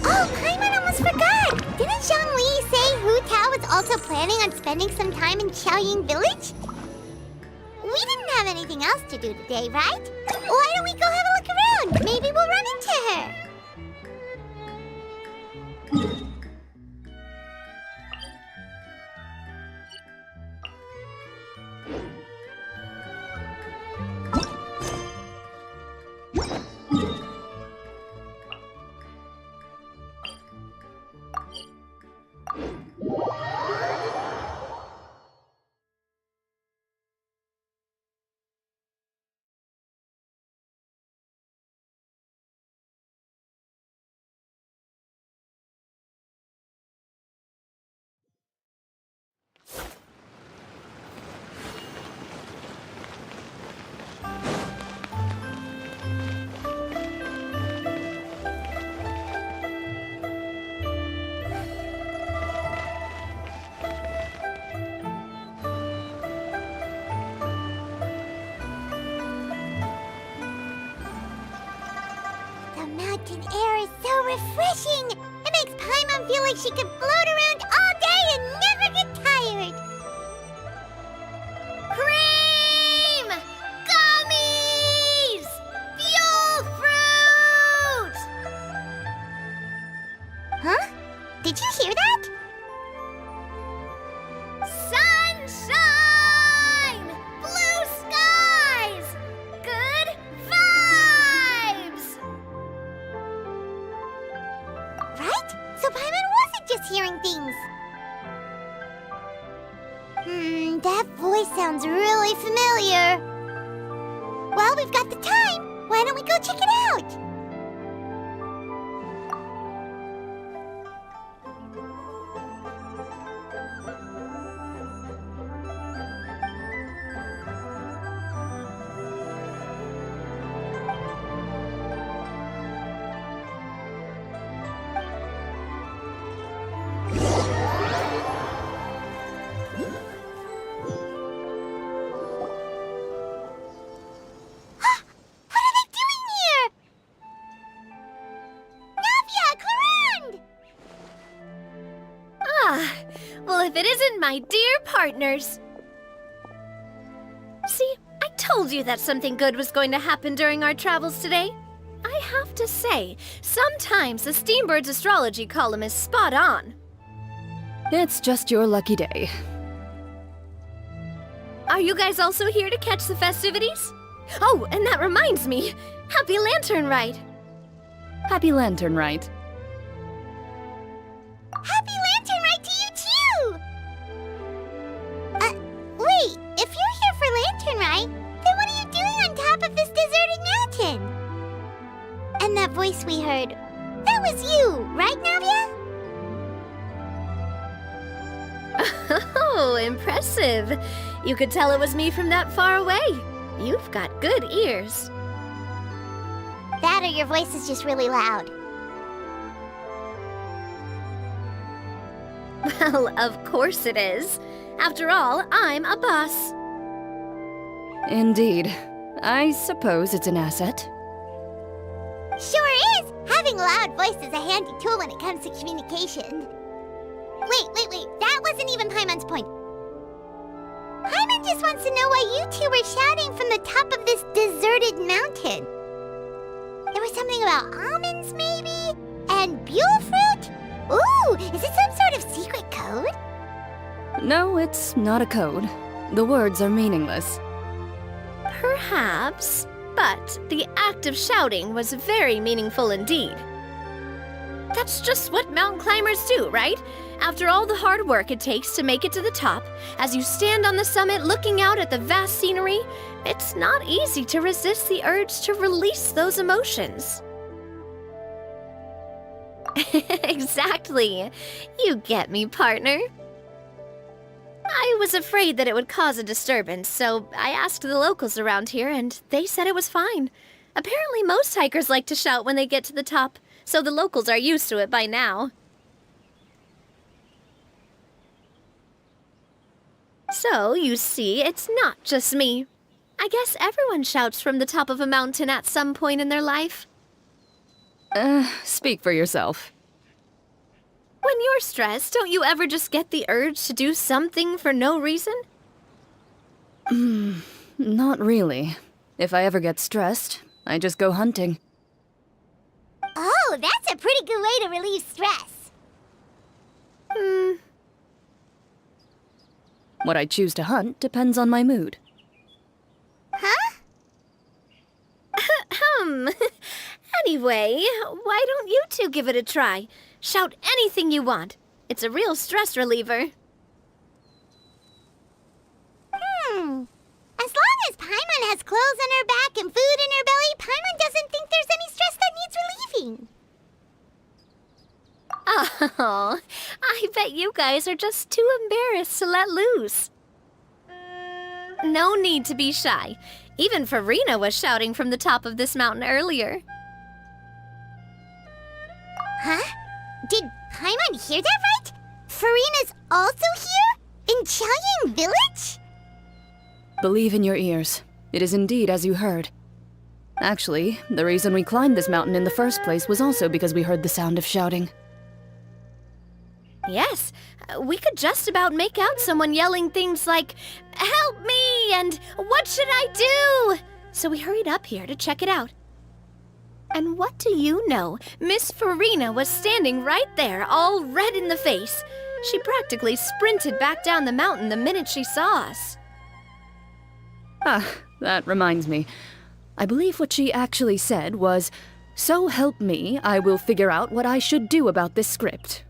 Oh, Paimon almost forgot! Didn't Zhongli say Hu Tao was also planning on spending some time in Xiaoying Village? We didn't have anything else to do today, right? Why don't we go have a look around? Maybe we'll run into her. The mountain air is so refreshing! It makes Paimon feel like she could float around all day and never get tired! Cream! Gummies! Fuel fruit! Huh? Did you hear that? Sunshine! Blue skies! Good vibes! Right? So Paimon wasn't just hearing things. That voice sounds really familiar. Well, we've got the time. Why don't we go check it out? Well, if it isn't my dear partners. See, I told you that something good was going to happen during our travels today. I have to say, sometimes the Steambird's astrology column is spot on. It's just your lucky day. Are you guys also here to catch the festivities? Oh, and that reminds me, Happy Lantern Rite! Happy Lantern Rite. Happy Lantern Rite to you too! Wait, if you're here for Lantern Rite, then what are you doing on top of this deserted mountain? And that voice we heard, that was you, right, Navia? Oh, impressive. You could tell it was me from that far away. You've got good ears. That or your voice is just really loud. Well, of course it is. After all, I'm a boss. Indeed. I suppose it's an asset. Sure is! Having a loud voice is a handy tool when it comes to communication. Wait. That wasn't even Paimon's point. Paimon just wants to know why you two were shouting from the top of this deserted mountain. There was something about almonds, maybe? And buell fruit? Ooh, is it some sort of secret code? No, it's not a code. The words are meaningless. Perhaps, but the act of shouting was very meaningful indeed. That's just what mountain climbers do, right? After all the hard work it takes to make it to the top, as you stand on the summit looking out at the vast scenery, it's not easy to resist the urge to release those emotions. Exactly. You get me, partner. I was afraid that it would cause a disturbance, so I asked the locals around here, and they said it was fine. Apparently most hikers like to shout when they get to the top, so the locals are used to it by now. So, you see, it's not just me. I guess everyone shouts from the top of a mountain at some point in their life. Speak for yourself. When you're stressed, don't you ever just get the urge to do something for no reason? Not really. If I ever get stressed, I just go hunting. Oh, that's a pretty good way to relieve stress. What I choose to hunt depends on my mood. Huh? Anyway, why don't you two give it a try? Shout anything you want. It's a real stress reliever. As long as Paimon has clothes on her back and food in her belly, Paimon doesn't think there's any stress that needs relieving. Oh, I bet you guys are just too embarrassed to let loose. No need to be shy. Even Farina was shouting from the top of this mountain earlier. Huh? Did Paimon hear that right? Farina's also here? In Chaoyang Village? Believe in your ears. It is indeed as you heard. Actually, the reason we climbed this mountain in the first place was also because we heard the sound of shouting. Yes, we could just about make out someone yelling things like, "Help me!" and "What should I do?" So we hurried up here to check it out. And what do you know? Miss Farina was standing right there, all red in the face. She practically sprinted back down the mountain the minute she saw us. Ah, that reminds me. I believe what she actually said was, "So help me, I will figure out what I should do about this script."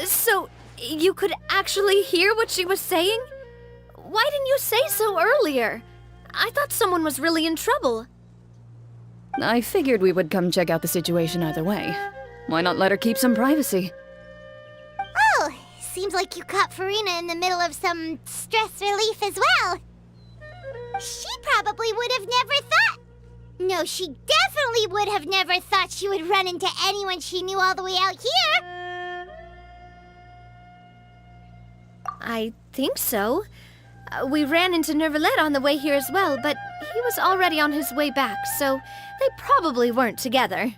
So, you could actually hear what she was saying? Why didn't you say so earlier? I thought someone was really in trouble. I figured we would come check out the situation either way. Why not let her keep some privacy? Oh, seems like you caught Farina in the middle of some stress relief as well. She probably would have never thought. No, she definitely would have never thought she would run into anyone she knew all the way out here. I think so. We ran into Nervalet on the way here as well, but he was already on his way back, so they probably weren't together.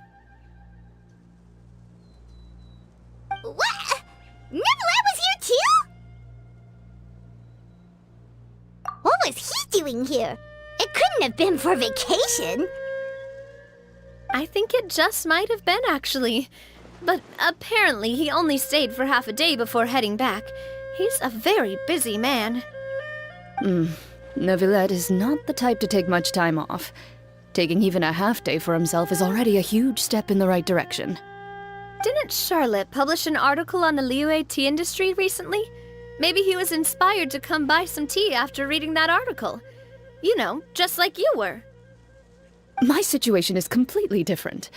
What? Nervalet was here too? What was he doing here? It couldn't have been for vacation. I think it just might have been, actually. But apparently he only stayed for half a day before heading back. He's a very busy man. Neuvillette is not the type to take much time off. Taking even a half day for himself is already a huge step in the right direction. Didn't Charlotte publish an article on the Liyue tea industry recently? Maybe he was inspired to come buy some tea after reading that article. You know, just like you were. My situation is completely different.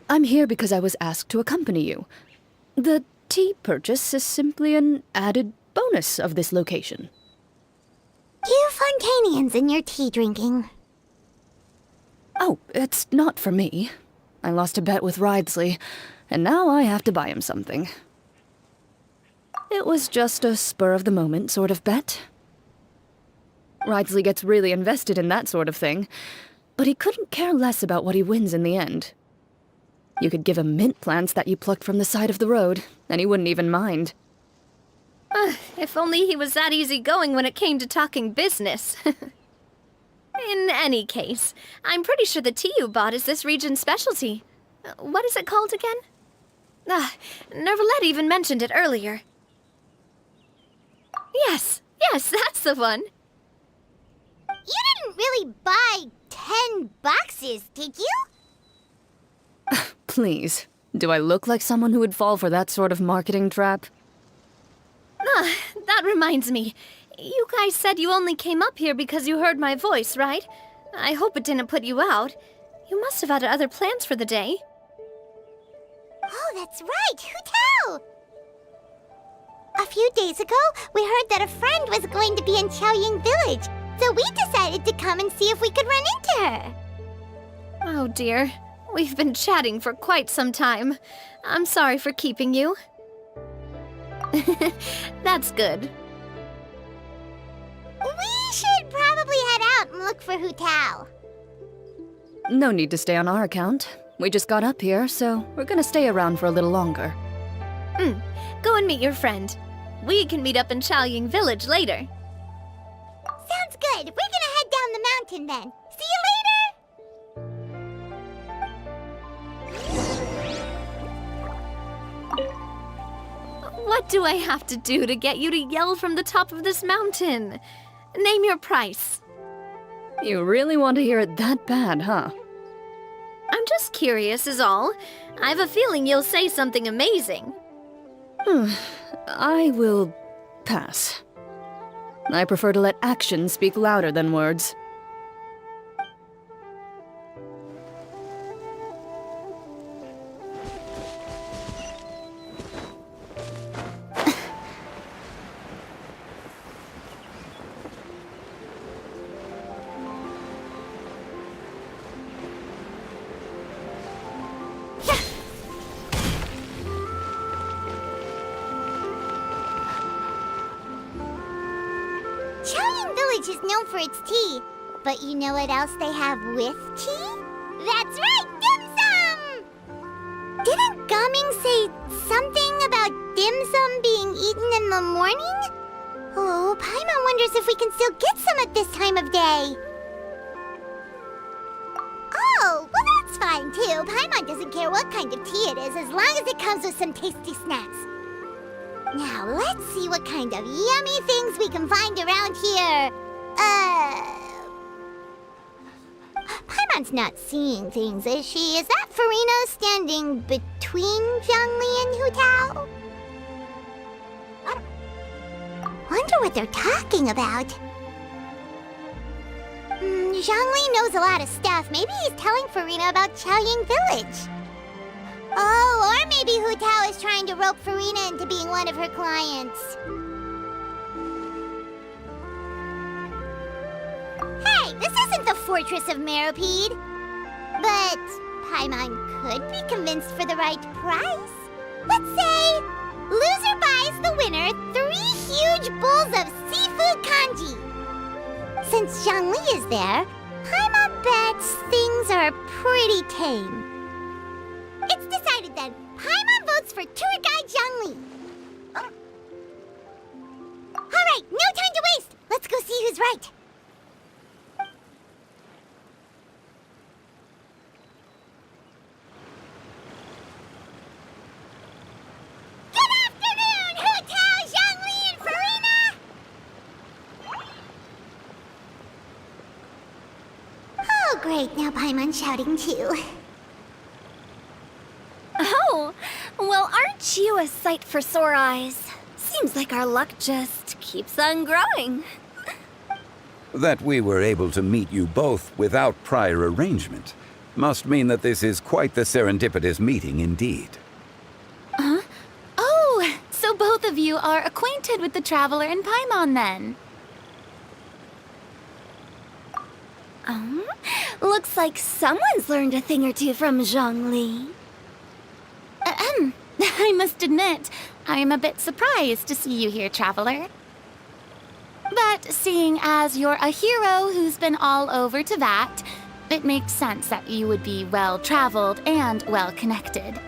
I'm here because I was asked to accompany you. The tea purchase is simply an added bonus of this location. You Fontanians and your tea drinking. Oh, it's not for me. I lost a bet with Ridesley, and now I have to buy him something. It was just a spur-of-the-moment sort of bet. Ridesley gets really invested in that sort of thing, but he couldn't care less about what he wins in the end. You could give him mint plants that you plucked from the side of the road, and he wouldn't even mind. If only he was that easygoing when it came to talking business. In any case, I'm pretty sure the tea you bought is this region's specialty. What is it called again? Nervalette even mentioned it earlier. Yes, that's the one. You didn't really buy 10 boxes, did you? Please, do I look like someone who would fall for that sort of marketing trap? That reminds me. You guys said you only came up here because you heard my voice, right? I hope it didn't put you out. You must have had other plans for the day. Oh, that's right. Who tell? A few days ago, we heard that a friend was going to be in Qiaoying Village, so we decided to come and see if we could run into her. Oh dear. We've been chatting for quite some time. I'm sorry for keeping you. That's good. We should probably head out and look for Hu Tao. No need to stay on our account. We just got up here, so we're gonna stay around for a little longer. Go and meet your friend. We can meet up in Qiaoying Village later. Sounds good. We're gonna head down the mountain then. See you later! What do I have to do to get you to yell from the top of this mountain? Name your price. You really want to hear it that bad, huh? I'm just curious is all. I have a feeling you'll say something amazing. I will pass. I prefer to let actions speak louder than words. Qiaoying Village is known for its tea, but you know what else they have with tea? That's right, dim sum! Didn't Gaming say something about dim sum being eaten in the morning? Oh, Paimon wonders if we can still get some at this time of day. Oh, well that's fine too. Paimon doesn't care what kind of tea it is as long as it comes with some tasty snacks. Now, let's see what kind of yummy things we can find around here. Paimon's not seeing things, is she? Is that Farina standing between Zhongli and Hu Tao? Wonder what they're talking about. Zhongli knows a lot of stuff. Maybe he's telling Farina about Qiaoying Village. Oh, or maybe Hu Tao is trying to rope Farina into being one of her clients. Hey, this isn't the Fortress of Meropide. But Paimon could be convinced for the right price. Let's say, loser buys the winner 3 huge bowls of seafood kanji. Since Zhongli is there, Paimon bets things are pretty tame. It's decided then. Paimon votes for tour guide Zhongli. All right, no time to waste. Let's go see who's right. Good afternoon, Hu Tao, Zhongli, and Farina. Oh, great. Now Paimon's shouting too. Oh, well, aren't you a sight for sore eyes? Seems like our luck just keeps on growing. That we were able to meet you both without prior arrangement must mean that this is quite the serendipitous meeting indeed. Oh, so both of you are acquainted with the Traveler and Paimon then? Looks like someone's learned a thing or two from Zhongli. I must admit, I am a bit surprised to see you here, Traveler. But seeing as you're a hero who's been all over Teyvat, it makes sense that you would be well-traveled and well-connected.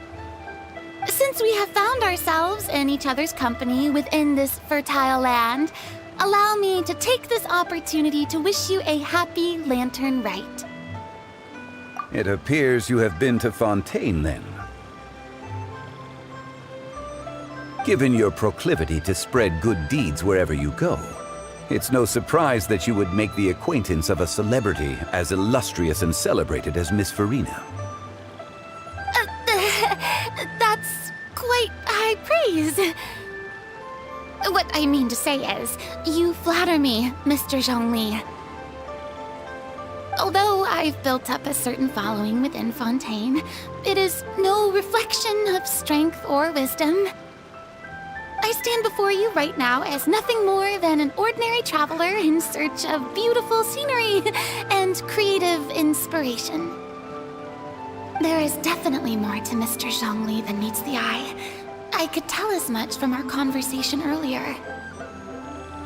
Since we have found ourselves in each other's company within this fertile land, allow me to take this opportunity to wish you a happy Lantern Rite. It appears you have been to Fontaine, then. Given your proclivity to spread good deeds wherever you go, it's no surprise that you would make the acquaintance of a celebrity as illustrious and celebrated as Miss Farina. That's quite high praise. What I mean to say is, you flatter me, Mr. Zhongli. Although I've built up a certain following within Fontaine, it is no reflection of strength or wisdom. I stand before you right now as nothing more than an ordinary traveler in search of beautiful scenery and creative inspiration. There is definitely more to Mr. Zhongli than meets the eye. I could tell as much from our conversation earlier.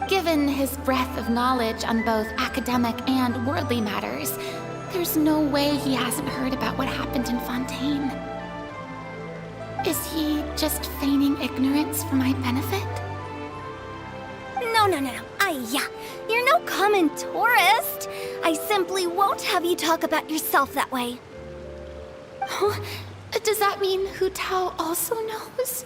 Given his breadth of knowledge on both academic and worldly matters, there's no way he hasn't heard about what happened in Fontaine. Is he just feigning ignorance for my benefit? No. You're no common tourist. I simply won't have you talk about yourself that way. Huh? Does that mean Hu Tao also knows?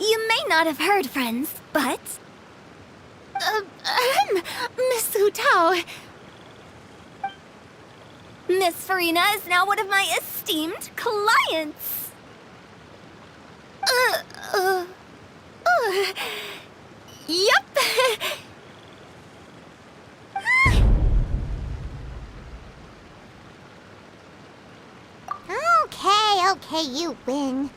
You may not have heard, friends, but... Miss Hu Tao. Miss Farina is now one of my esteemed clients. Yep. Okay, you win.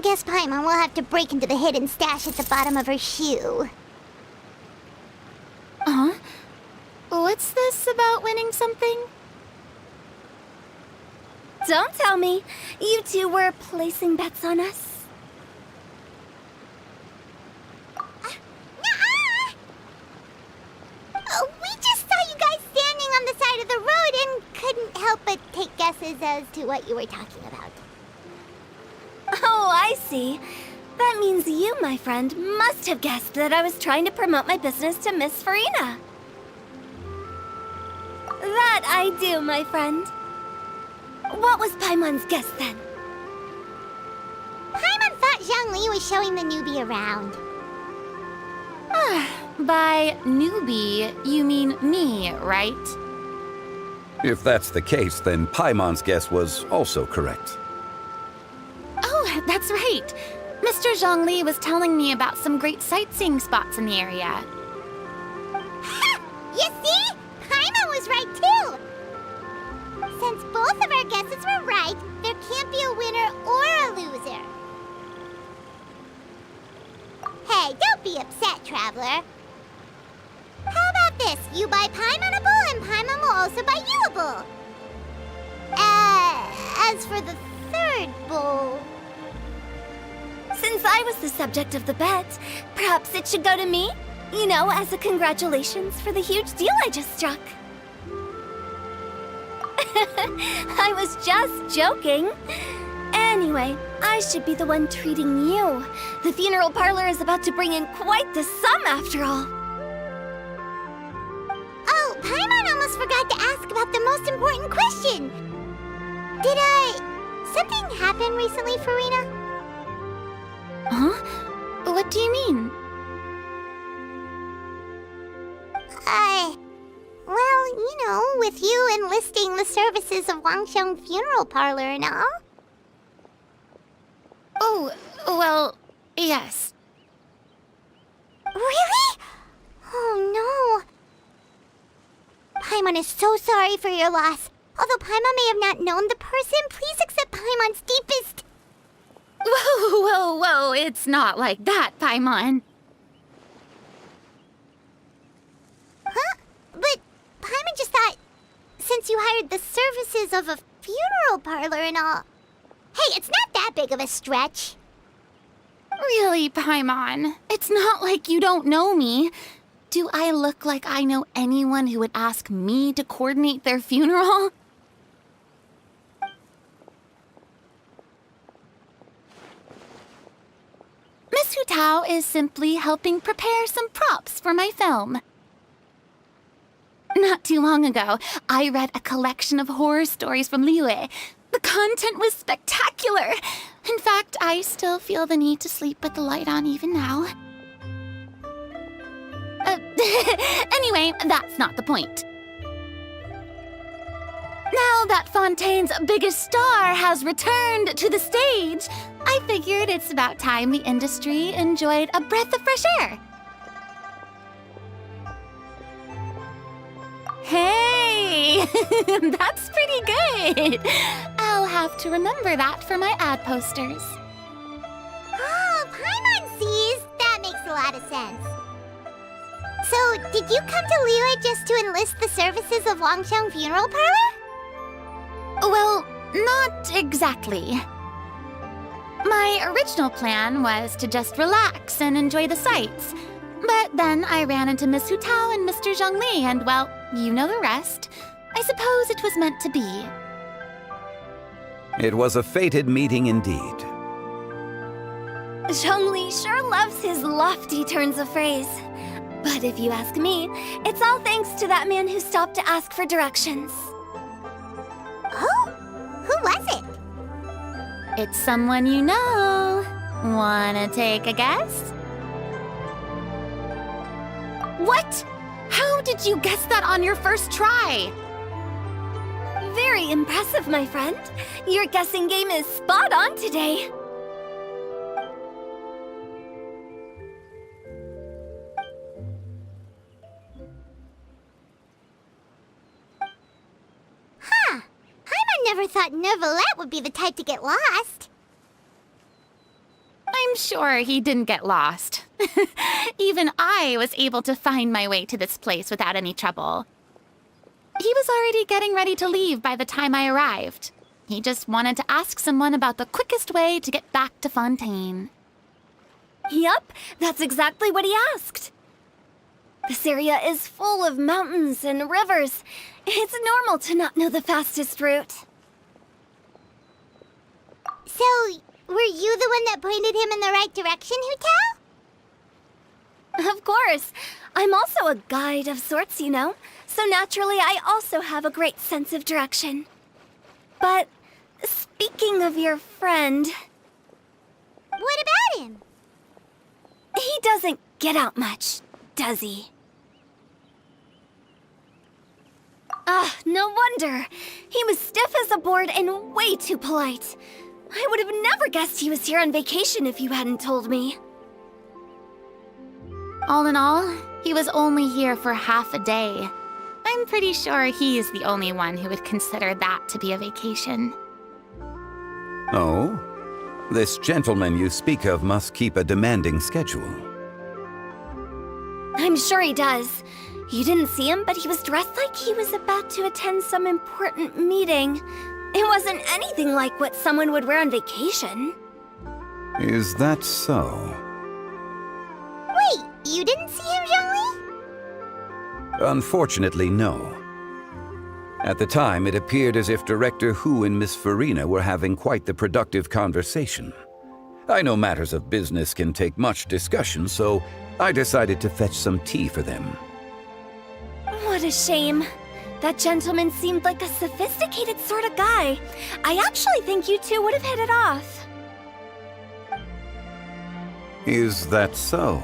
Guess Paimon will have to break into the hidden stash at the bottom of her shoe. Huh? What's this about winning something? Don't tell me. You two were placing bets on us. Nuh-uh! We just saw you guys standing on the side of the road and couldn't help but take guesses as to what you were talking about. Oh, I see. That means you, my friend, must have guessed that I was trying to promote my business to Miss Farina. That I do, my friend. What was Paimon's guess then? Paimon thought Zhongli was showing the newbie around. By newbie, you mean me, right? If that's the case, then Paimon's guess was also correct. Oh, that's right. Mr. Zhongli was telling me about some great sightseeing spots in the area. Ha! You see? Paimon was right too! Since both of our guesses were right, there can't be a winner or a loser. Hey, don't be upset, traveler. How about this? You buy Paimon a bowl and Paimon will also buy you a bowl. As for the third bowl... Since I was the subject of the bet, perhaps it should go to me? You know, as a congratulations for the huge deal I just struck. I was just joking. Anyway, I should be the one treating you. The funeral parlor is about to bring in quite the sum after all. Oh, Paimon almost forgot to ask about the most important question. Did, something happen recently, Farina? Huh? What do you mean? Well, you know, with you enlisting the services of Wangxiang Funeral Parlor and all. Oh, well, yes. Really? Oh, no. Paimon is so sorry for your loss. Although Paimon may have not known the person, please accept Paimon's deepest... Whoa, it's not like that, Paimon. Huh? But Paimon just thought, since you hired the services of a funeral parlor and all... Hey, it's not that big of a stretch. Really, Paimon, it's not like you don't know me. Do I look like I know anyone who would ask me to coordinate their funeral? Miss Hu Tao is simply helping prepare some props for my film. Not too long ago, I read a collection of horror stories from Liyue. The content was spectacular. In fact, I still feel the need to sleep with the light on even now. Anyway, that's not the point. Now that Fontaine's biggest star has returned to the stage, I figured it's about time the industry enjoyed a breath of fresh air. Hey, that's pretty good. I'll have to remember that for my ad posters. Oh, Paimon sees. That makes a lot of sense. So, did you come to Liyue just to enlist the services of Longsheng Funeral Parlor? Well, not exactly. My original plan was to just relax and enjoy the sights. But then I ran into Miss Hu Tao and Mr. Zhongli, and well, you know the rest. I suppose it was meant to be. It was a fated meeting indeed. Zhongli sure loves his lofty turns of phrase. But if you ask me, it's all thanks to that man who stopped to ask for directions. Oh, who was it? It's someone you know. Wanna take a guess? What? How did you guess that on your first try? Very impressive, my friend. Your guessing game is spot on today. Huh. Paimon never thought Neuvillette would be the type to get lost. I'm sure he didn't get lost. Even I was able to find my way to this place without any trouble. He was already getting ready to leave by the time I arrived. He just wanted to ask someone about the quickest way to get back to Fontaine. Yup, that's exactly what he asked. This area is full of mountains and rivers. It's normal to not know the fastest route. So, were you the one that pointed him in the right direction, Hu Tao? Of course. I'm also a guide of sorts, you know. So naturally, I also have a great sense of direction. But speaking of your friend... What about him? He doesn't get out much, does he? Ah, no wonder. He was stiff as a board and way too polite. I would have never guessed he was here on vacation if you hadn't told me. All in all, he was only here for half a day. I'm pretty sure he's the only one who would consider that to be a vacation. Oh? This gentleman you speak of must keep a demanding schedule. I'm sure he does. You didn't see him, but he was dressed like he was about to attend some important meeting. It wasn't anything like what someone would wear on vacation. Is that so? Wait, you didn't see him, Zhongli? Unfortunately, no. At the time, it appeared as if Director Hu and Miss Farina were having quite the productive conversation. I know matters of business can take much discussion, so I decided to fetch some tea for them. What a shame. That gentleman seemed like a sophisticated sort of guy. I actually think you two would have hit it off. Is that so?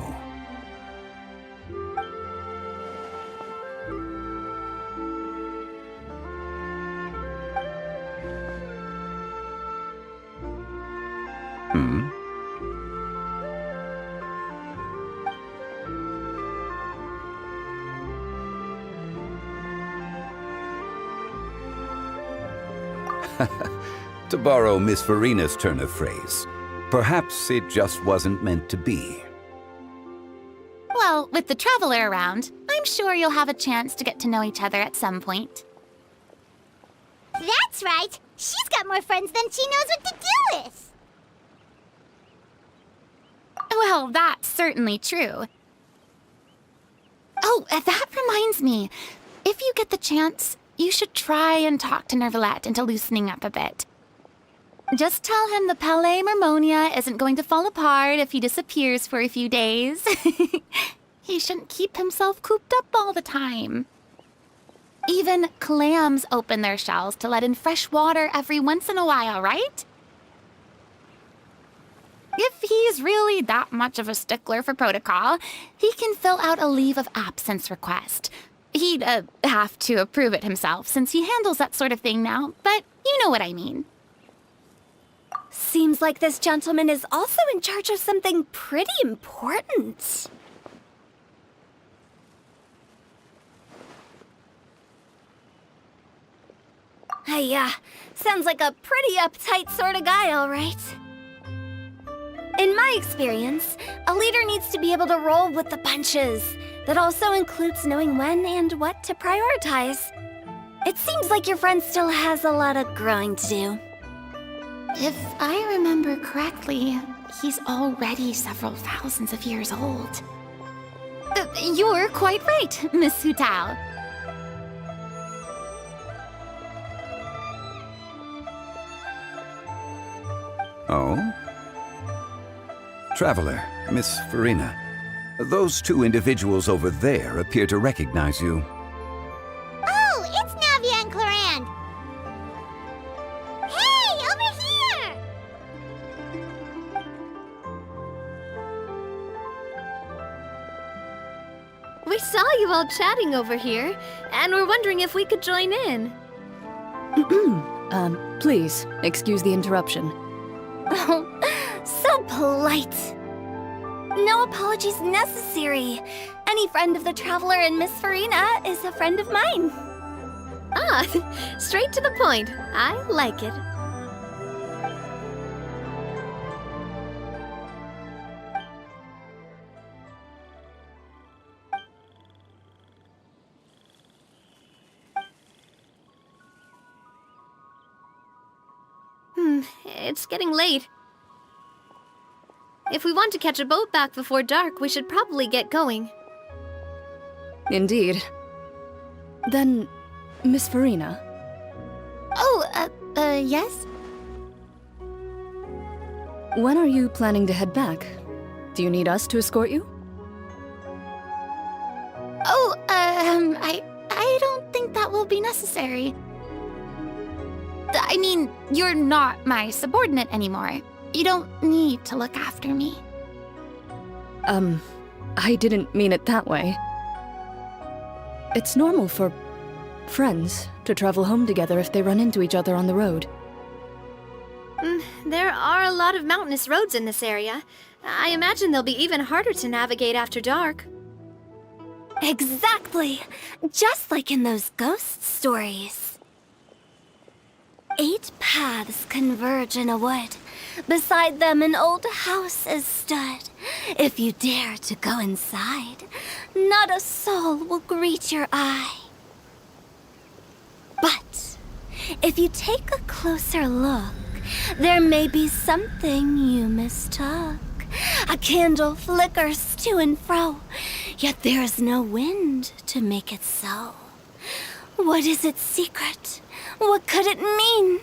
Hmm? To borrow Miss Farina's turn of phrase, perhaps it just wasn't meant to be. Well, with the Traveler around, I'm sure you'll have a chance to get to know each other at some point. That's right. She's got more friends than she knows what to do with. Well, that's certainly true. Oh, that reminds me. If you get the chance, you should try and talk to Nervalette into loosening up a bit. Just tell him the Palais Mermonia isn't going to fall apart if he disappears for a few days. He shouldn't keep himself cooped up all the time. Even clams open their shells to let in fresh water every once in a while, right? If he's really that much of a stickler for protocol, he can fill out a leave of absence request. He'd have to approve it himself since he handles that sort of thing now, but you know what I mean. Seems like this gentleman is also in charge of something pretty important. Hey, sounds like a pretty uptight sort of guy, all right. In my experience, a leader needs to be able to roll with the punches. That also includes knowing when and what to prioritize. It seems like your friend still has a lot of growing to do. If I remember correctly, he's already several thousands of years old. You're quite right, Miss Hu Tao. Oh? Traveler, Miss Farina. Those two individuals over there appear to recognize you. Oh, it's Navia and Clarand. Hey, over here! We saw you all chatting over here, and we're wondering if we could join in. Please, excuse the interruption. Oh, so polite. No apologies necessary. Any friend of the Traveler and Miss Farina is a friend of mine. Ah, straight to the point. I like it. It's getting late. If we want to catch a boat back before dark, we should probably get going. Indeed. Then, Miss Farina. Oh, yes? When are you planning to head back? Do you need us to escort you? Oh, I don't think that will be necessary. I mean, you're not my subordinate anymore. You don't need to look after me. I didn't mean it that way. It's normal for friends to travel home together if they run into each other on the road. There are a lot of mountainous roads in this area. I imagine they'll be even harder to navigate after dark. Exactly! Just like in those ghost stories. 8 paths converge in a wood. Beside them an old house is stood. If you dare to go inside, not a soul will greet your eye. But if you take a closer look, there may be something you mistook. A candle flickers to and fro, yet there is no wind to make it so. What is its secret? What could it mean?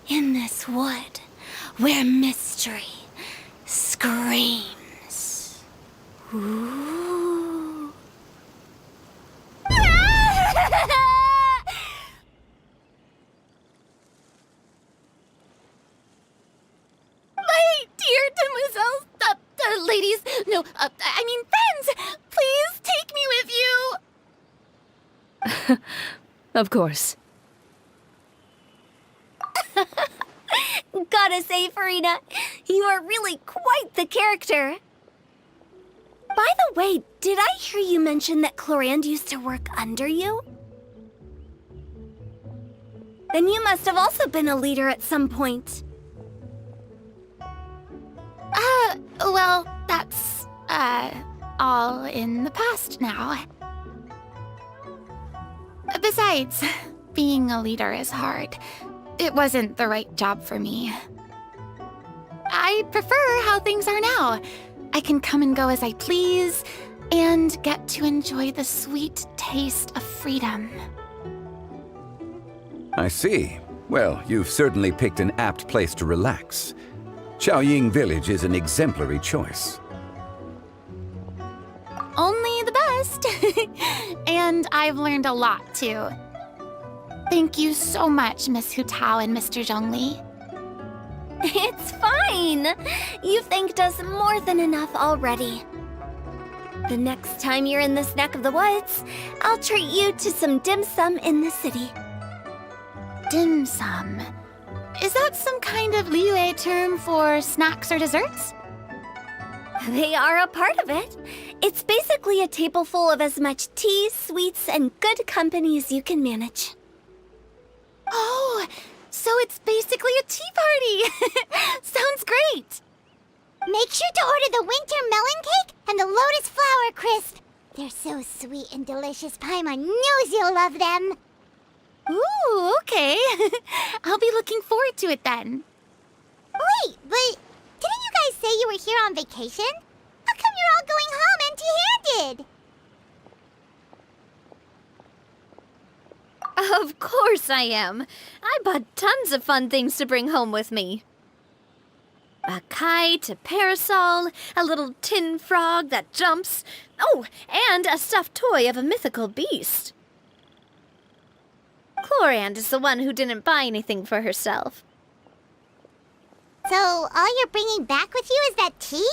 In this wood, where mystery screams. Ooh. My dear demoiselles, ladies, no, I mean friends, please take me with you. Of course. Gotta say, Farina, you are really quite the character. By the way, did I hear you mention that Clarand used to work under you? Then you must have also been a leader at some point. Well, that's, all in the past now. Besides, being a leader is hard. It wasn't the right job for me. I prefer how things are now. I can come and go as I please. and get to enjoy the sweet taste of freedom. I see. Well, you've certainly picked an apt place to relax. Xiaoying Village is an exemplary choice. Only the best. And I've learned a lot, too. Thank you so much, Miss Hu Tao and Mr. Zhongli. It's fine. You've thanked us more than enough already. The next time you're in this neck of the woods, I'll treat you to some dim sum in the city. Dim sum. Is that some kind of Liyue term for snacks or desserts? They are a part of it. It's basically a table full of as much tea, sweets, and good company as you can manage. Oh, so it's basically a tea party. Sounds great. Make sure to order the winter melon cake and the lotus flower crisp. They're so sweet and delicious. Paimon knows you'll love them. Ooh, okay. I'll be looking forward to it then. Wait, but didn't you guys say you were here on vacation? How come you're all going home empty-handed? Of course I am. I bought tons of fun things to bring home with me. A kite, a parasol, a little tin frog that jumps. Oh, and a stuffed toy of a mythical beast. Chlorand is the one who didn't buy anything for herself. So all you're bringing back with you is that tea?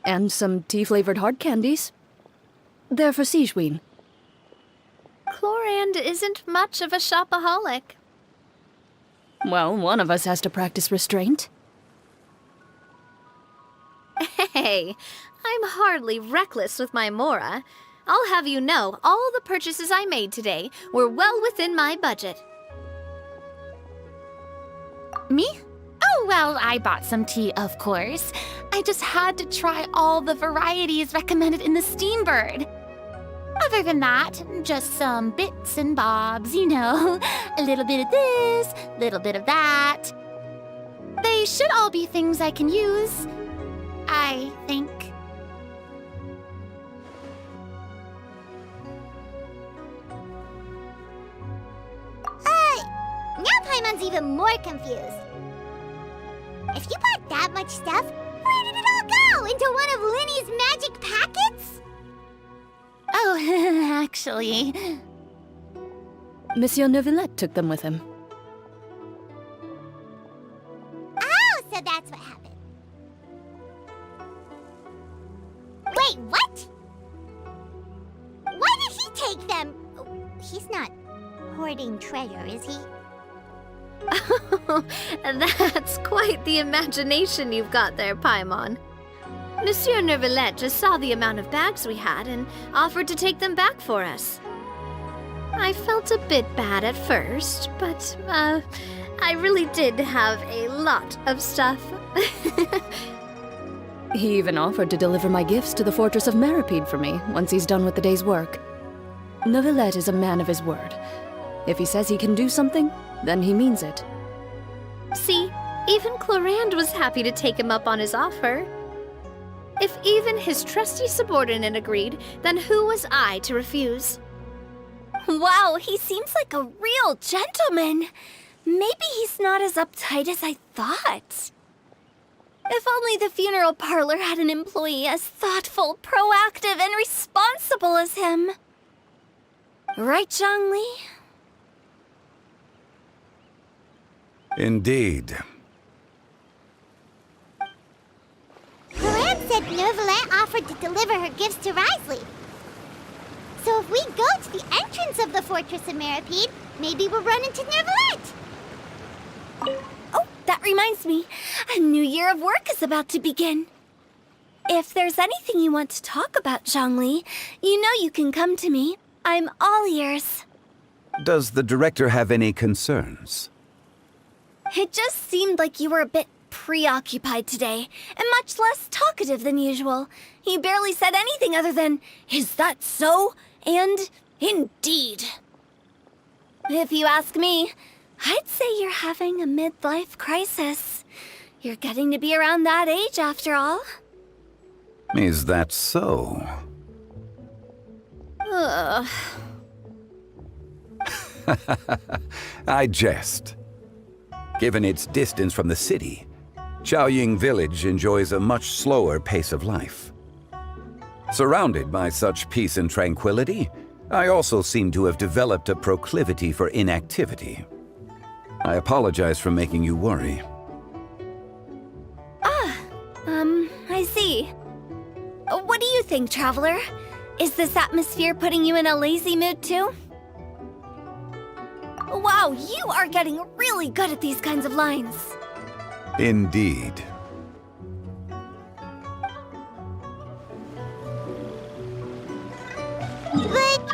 And some tea-flavored hard candies. They're for Sigewin. Chlorand isn't much of a shopaholic. Well, one of us has to practice restraint. Hey, I'm hardly reckless with my Mora. I'll have you know, all the purchases I made today were well within my budget. Me? Oh, well, I bought some tea, of course. I just had to try all the varieties recommended in the Steambird. Other than that, just some bits and bobs, you know. A little bit of this, little bit of that. They should all be things I can use, I think. Now Paimon's even more confused. If you bought that much stuff, where did it all go? Into one of Linny's magic packets? Oh, actually... Monsieur Neuvillette took them with him. Oh, so that's what happened. Wait, what? Why did he take them? Oh, he's not hoarding treasure, is he? That's quite the imagination you've got there, Paimon. Monsieur Neuvillette just saw the amount of bags we had and offered to take them back for us. I felt a bit bad at first, but, I really did have a lot of stuff. He even offered to deliver my gifts to the Fortress of Meripede for me once he's done with the day's work. Neuvillette is a man of his word. If he says he can do something, then he means it. See, even Chlorand was happy to take him up on his offer. If even his trusty subordinate agreed, then who was I to refuse? Wow, he seems like a real gentleman. Maybe he's not as uptight as I thought. If only the funeral parlor had an employee as thoughtful, proactive, and responsible as him. Right, Zhongli? Indeed. Chlorand said Neuvillette offered to deliver her gifts to Risley. So if we go to the entrance of the Fortress of Meripede, maybe we'll run into Neuvillette. Oh, that reminds me. A new year of work is about to begin. If there's anything you want to talk about, Zhongli, you know you can come to me. I'm all ears. Does the director have any concerns? It just seemed like you were a bit preoccupied today, and much less talkative than usual. You barely said anything other than, "Is that so?" and "Indeed." If you ask me, I'd say you're having a midlife crisis. You're getting to be around that age after all. Is that so? Ugh. I jest. Given its distance from the city, Chaoying Village enjoys a much slower pace of life. Surrounded by such peace and tranquility, I also seem to have developed a proclivity for inactivity. I apologize for making you worry. I see. What do you think, Traveler? Is this atmosphere putting you in a lazy mood too? Wow, you are getting really good at these kinds of lines. Indeed. But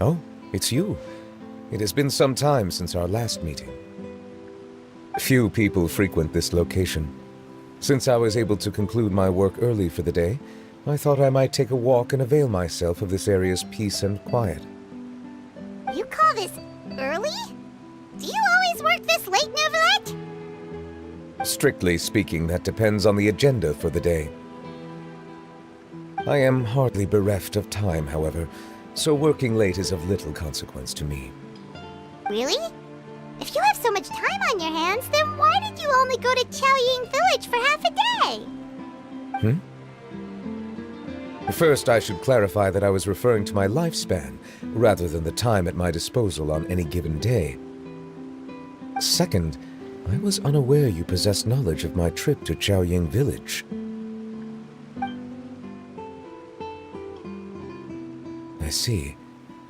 Oh, it's you. It has been some time since our last meeting. Few people frequent this location. Since I was able to conclude my work early for the day, I thought I might take a walk and avail myself of this area's peace and quiet. you call this early? Do you always work this late, Neuvillette? Strictly speaking, that depends on the agenda for the day. I am hardly bereft of time, however, so working late is of little consequence to me. Really? If you have so much time on your hands, then why did you only go to Chaoying Village for half a day? First, I should clarify that I was referring to my lifespan, rather than the time at my disposal on any given day. Second, I was unaware you possessed knowledge of my trip to Chaoying Village. I see.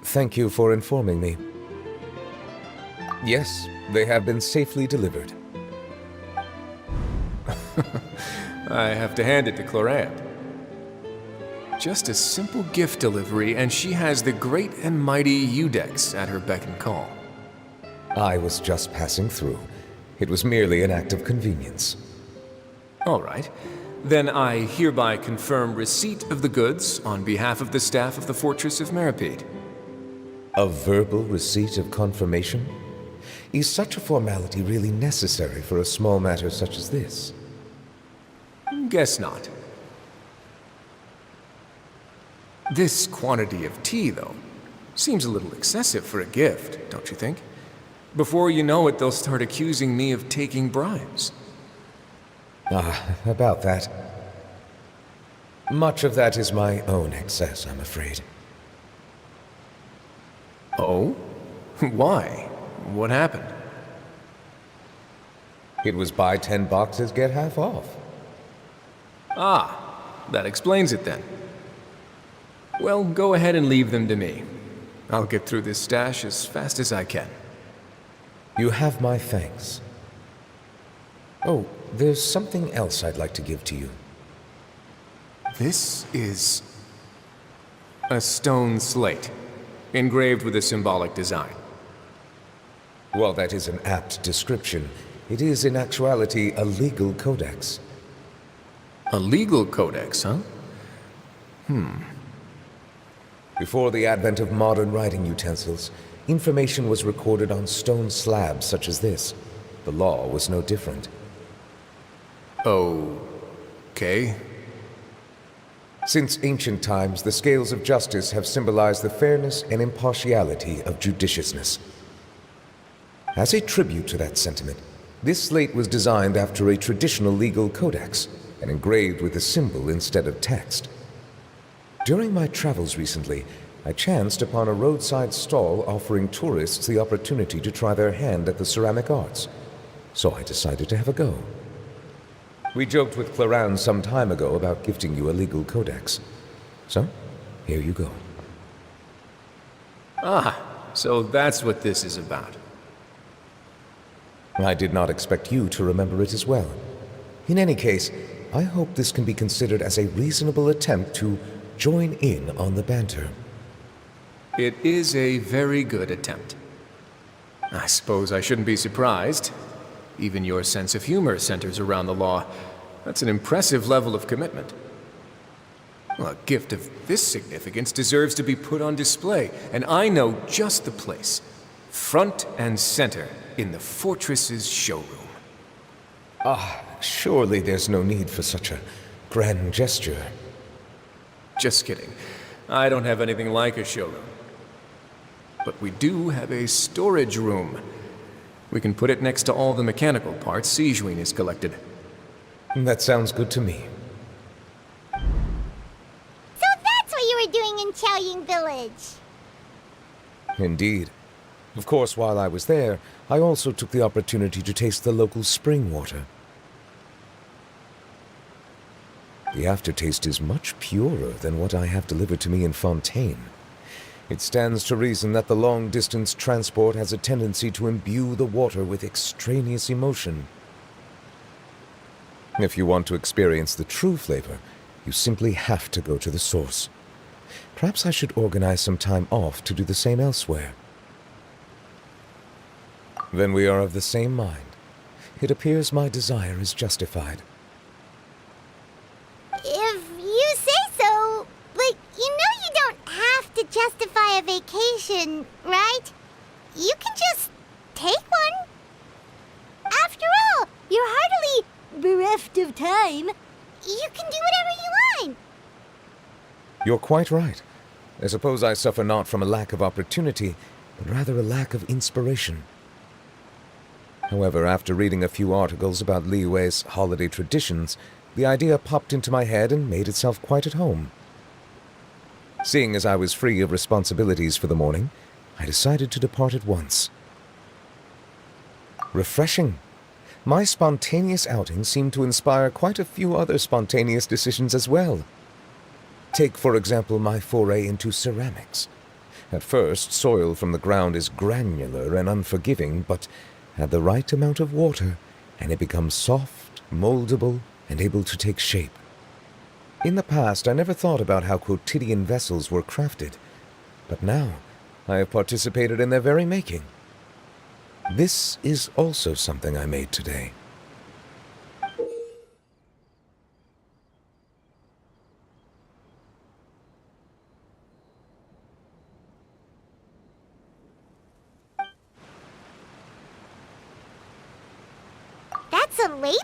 Thank you for informing me. Yes, they have been safely delivered. I have to hand it to Clorant. Just a simple gift delivery, and she has the great and mighty Udex at her beck and call. I was just passing through. It was merely an act of convenience. All right. Then I hereby confirm receipt of the goods on behalf of the staff of the Fortress of Meripede. A verbal receipt of confirmation? Is such a formality really necessary for a small matter such as this? Guess not. This quantity of tea, though, seems a little excessive for a gift, don't you think? Before you know it, they'll start accusing me of taking bribes. About that. Much of that is my own excess, I'm afraid. Oh? Why? What happened? It was buy 10 boxes, get half off. Ah, that explains it then. Well, go ahead and leave them to me. I'll get through this stash as fast as I can. You have my thanks. Oh, there's something else I'd like to give to you. This is a stone slate, engraved with a symbolic design. While that is an apt description, it is in actuality a legal codex. A legal codex, huh? Before the advent of modern writing utensils, information was recorded on stone slabs such as this. The law was no different. Okay. Since ancient times, the scales of justice have symbolized the fairness and impartiality of judiciousness. As a tribute to that sentiment, this slate was designed after a traditional legal codex and engraved with a symbol instead of text. During my travels recently, I chanced upon a roadside stall offering tourists the opportunity to try their hand at the ceramic arts, so I decided to have a go. We joked with Clarence some time ago about gifting you a legal codex. So, here you go. Ah, so that's what this is about. I did not expect you to remember it as well. In any case, I hope this can be considered as a reasonable attempt to join in on the banter. It is a very good attempt. I suppose I shouldn't be surprised. Even your sense of humor centers around the law. That's an impressive level of commitment. Well, a gift of this significance deserves to be put on display, and I know just the place. Front and center in the fortress's showroom. Surely there's no need for such a grand gesture. Just kidding. I don't have anything like a showroom. But we do have a storage room. We can put it next to all the mechanical parts Sijuin has collected. That sounds good to me. So that's what you were doing in Chaoying Village. Indeed. Of course, while I was there, I also took the opportunity to taste the local spring water. The aftertaste is much purer than what I have delivered to me in Fontaine. It stands to reason that the long-distance transport has a tendency to imbue the water with extraneous emotion. If you want to experience the true flavor, you simply have to go to the source. Perhaps I should organize some time off to do the same elsewhere. Then we are of the same mind. It appears my desire is justified. If you say so, but you know you don't have to justify a vacation, right? You can just take one. After all, you're hardly bereft of time. You can do whatever you want. You're quite right. I suppose I suffer not from a lack of opportunity, but rather a lack of inspiration. However, after reading a few articles about Liyue's holiday traditions, the idea popped into my head and made itself quite at home. Seeing as I was free of responsibilities for the morning, I decided to depart at once. Refreshing. My spontaneous outing seemed to inspire quite a few other spontaneous decisions as well. Take, for example, my foray into ceramics. At first, soil from the ground is granular and unforgiving, but add the right amount of water, and it becomes soft, moldable, and able to take shape. In the past, I never thought about how quotidian vessels were crafted, but now I have participated in their very making. This is also something I made today. That's a ladle?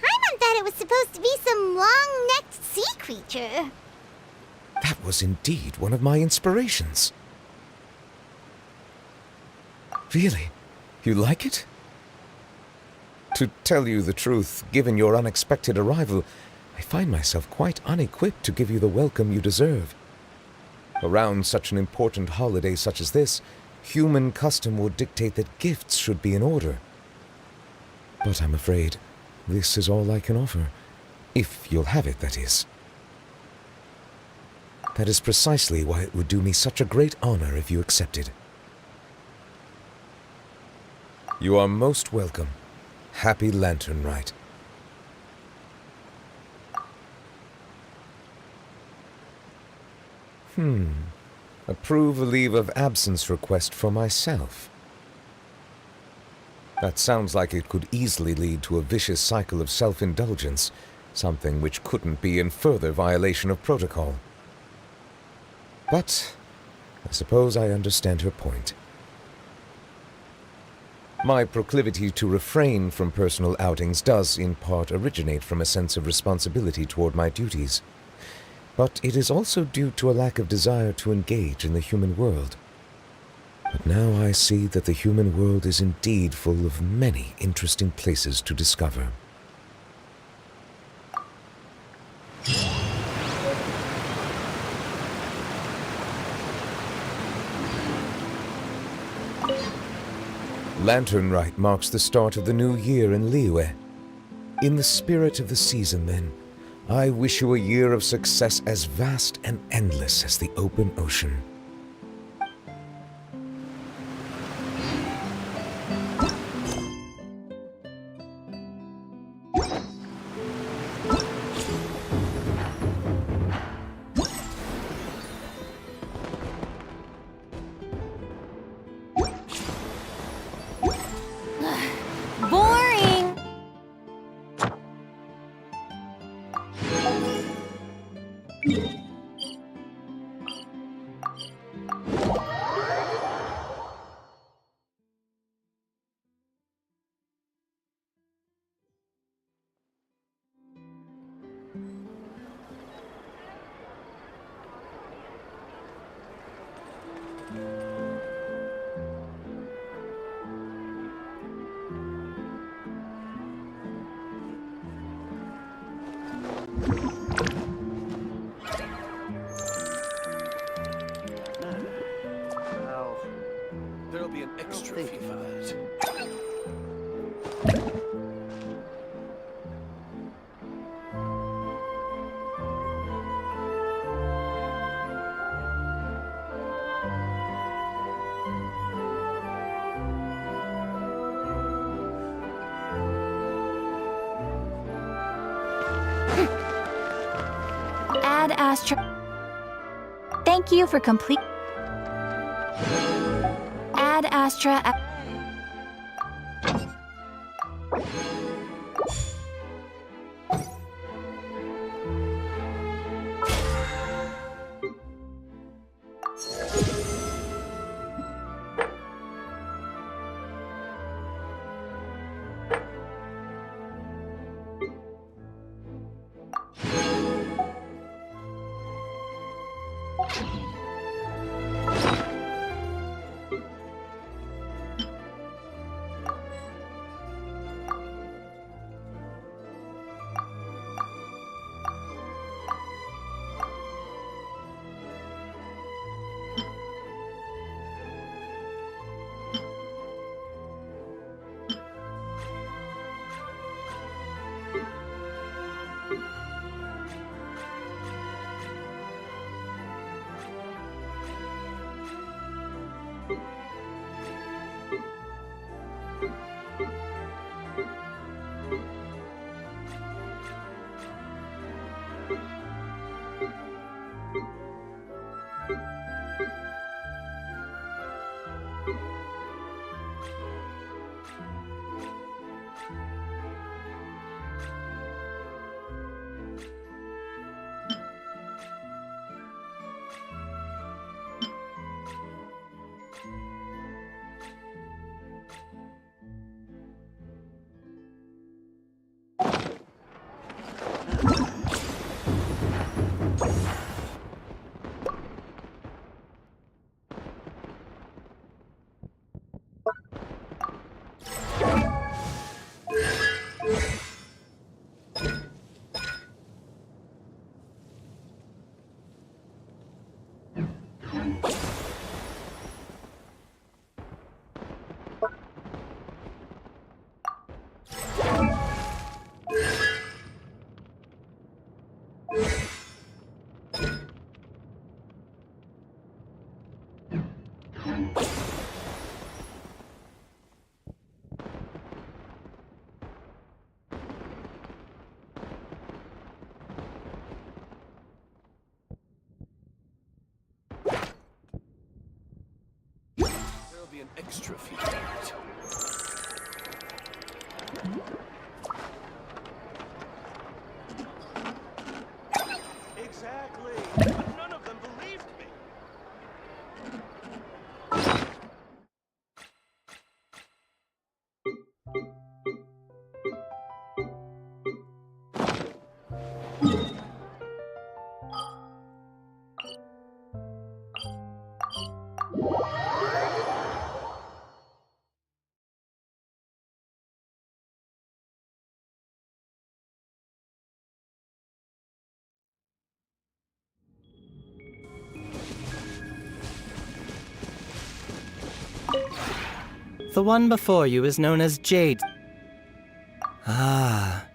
Paimon thought it was supposed to be some long-necked sea creature. That was indeed one of my inspirations. Really? You like it? To tell you the truth, given your unexpected arrival, I find myself quite unequipped to give you the welcome you deserve. Around such an important holiday such as this, human custom would dictate that gifts should be in order. But I'm afraid this is all I can offer. If you'll have it, that is. That is precisely why it would do me such a great honor if you accepted. You are most welcome. Happy Lantern Rite. Approve a leave of absence request for myself. That sounds like it could easily lead to a vicious cycle of self-indulgence, something which couldn't be in further violation of protocol. But I suppose I understand her point. My proclivity to refrain from personal outings does, in part, originate from a sense of responsibility toward my duties. But it is also due to a lack of desire to engage in the human world. But now I see that the human world is indeed full of many interesting places to discover. Lantern Rite marks the start of the new year in Liyue. In the spirit of the season, then, I wish you a year of success as vast and endless as the open ocean. Boring! There'll be an extra fee for that. Ad Astra. Thank you for complete. Ad Astra. There'll be an extra fee for that. Exactly. But none of them believed me. The one before you is known as Jade. Ah.